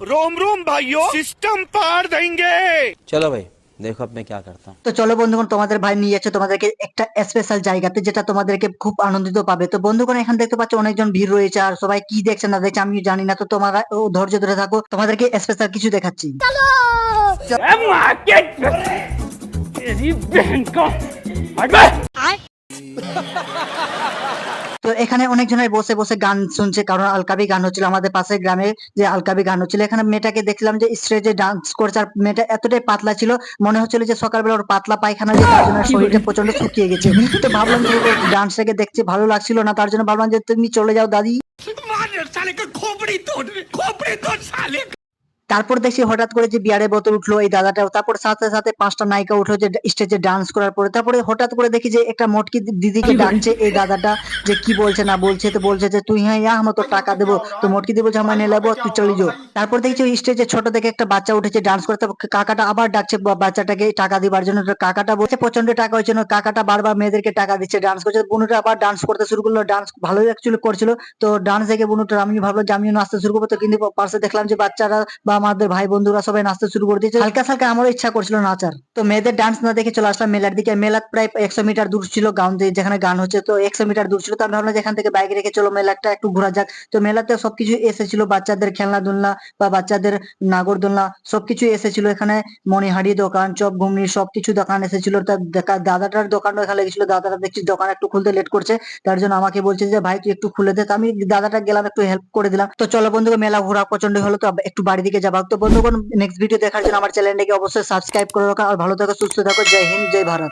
रोम रोम भाइयों, सिस्टम पार देंगे। चलो भाई देखो अब मैं क्या करता हूँ। তো চলো বন্ধুগণ, তোমাদের ভাই নিয়ে যাচ্ছে তোমাদেরকে একটা স্পেশাল জায়গাতে, যেটা তোমাদেরকে খুব আনন্দিত পাবে। তো বন্ধুগণ, এখানে দেখতে পাচ্ছ অনেকজন ভিড় রয়েছে, আর সবাই কি দেখছে না দেখছে আমি জানি না। তো তোমরা ধৈর্য ধরে থাকো, তোমাদেরকে স্পেশাল কিছু দেখাচ্ছি। तेरी बहन का তো এখানে অনেকজনের বসে বসে গান শুনছে, কারণ আলকাবি গান হচ্ছিল আমাদের পাশের গ্রামে, যে আলকাবি গান হচ্ছিল। এখানে মেয়েটাকে দেখলাম যে স্টেজে ডান্স করছে, আর মেয়েটা এতটাই পাতলা ছিল, মনে হচ্ছিল যে সকালবেলা ওর পাতলা পায়খানা যে তার জন্য শরীরটা প্রচন্ড শুকিয়ে গেছে। তো ভাবলাম যে ডান্সটাকে দেখতে ভালো লাগছিল না, তার জন্য ভাবলাম যে তুমি চলে যাও দাদি। साले का खोपड़ी तोड़ साले। তারপর দেখছি হঠাৎ করে যে বিয়ারের বোতল উঠলো এই দাদাটাও, তারপর সাথে সাথে 5টা নায়িকা উঠলো যে স্টেজে ডান্স করার পরে। তারপরে হঠাৎ করে দেখি যে একটা মোটকি দিদিকে ডাকছে এই দাদাটা, যে কি বলছে না বলছে। তো বলছে যে তুই হ্যাঁ ইয়া আমরা তোর টাকা দেবো। তো মোটকি দিয়ে বলছে আমার নিয়ে নেবো, তুই চলে যাও। তারপর দেখছি ওই স্টেজে ছোট থেকে একটা বাচ্চা উঠেছে ডান্স করতে, কাকাটা আবার ডাকছে বাচ্চাটাকে টাকা দিবার জন্য। তো কাকাটা বলছে প্রচন্ড টাকা হয়েছে, কাকাটা বারবার মেয়েদেরকে টাকা দিচ্ছে, ডান্স করছে। বুনুটা আবার ডান্স করতে শুরু করলো, ডান্স ভালোই অ্যাকচুয়ালি করছিল। তো ডান্স দেখে বুনুটা আমি ভাবলো যে আমিও নাচতে শুরু করবো। তো কিন্তু পাশে দেখলাম যে বাচ্চারা বা আমাদের ভাই বন্ধুরা সবাই নাচতে শুরু করে দিয়েছে। হালকা হালকা আমারও ইচ্ছা করছিল নাচার। তো মেয়েদের ডান্স না দেখে চলে আসলাম মেলার দিকে। মেলা প্রায় 100 মিটার দূর ছিল গ্রাউন্ড থেকে যেখানে গান হচ্ছে। তো 100 মিটার দূর ছিল, তো আমি ভাবলাম যেখান থেকে বাইক রেখে চলো মেলাটা একটু ঘোরা যাক। তো মেলাতে সবকিছু এসেছিল, বাচ্চাদের খেলনা দোলনা বা বাচ্চাদের নাগর দোলনা সবকিছু এসেছিল। এখানে মণিহারি দোকান, চপ ঘুগনি সবকিছু দোকান এসেছিল। তার দাদাটার দোকানও এখানে লেগেছিল। দাদাটা দেখছি দোকান একটু খুলতে লেট করছে, তার জন্য আমাকে বলছে যে ভাই তুই একটু খুলে দে। তো আমি দাদাটা গেলাম, একটু হেল্প করে দিলাম। তো চলো বন্ধুগণ, মেলা ঘোরা প্রচন্ড হলো, তো একটু বাড়ি দিকে যাবো। তো বন্ধুগণ, নেক্সট ভিডিও দেখার জন্য আমার চ্যানেলটাকে অবশ্যই সাবস্ক্রাইব করে রাখো। আর ভালো থাকো, সুস্থ থাকো। জয় হিন্দ, জয় ভারত।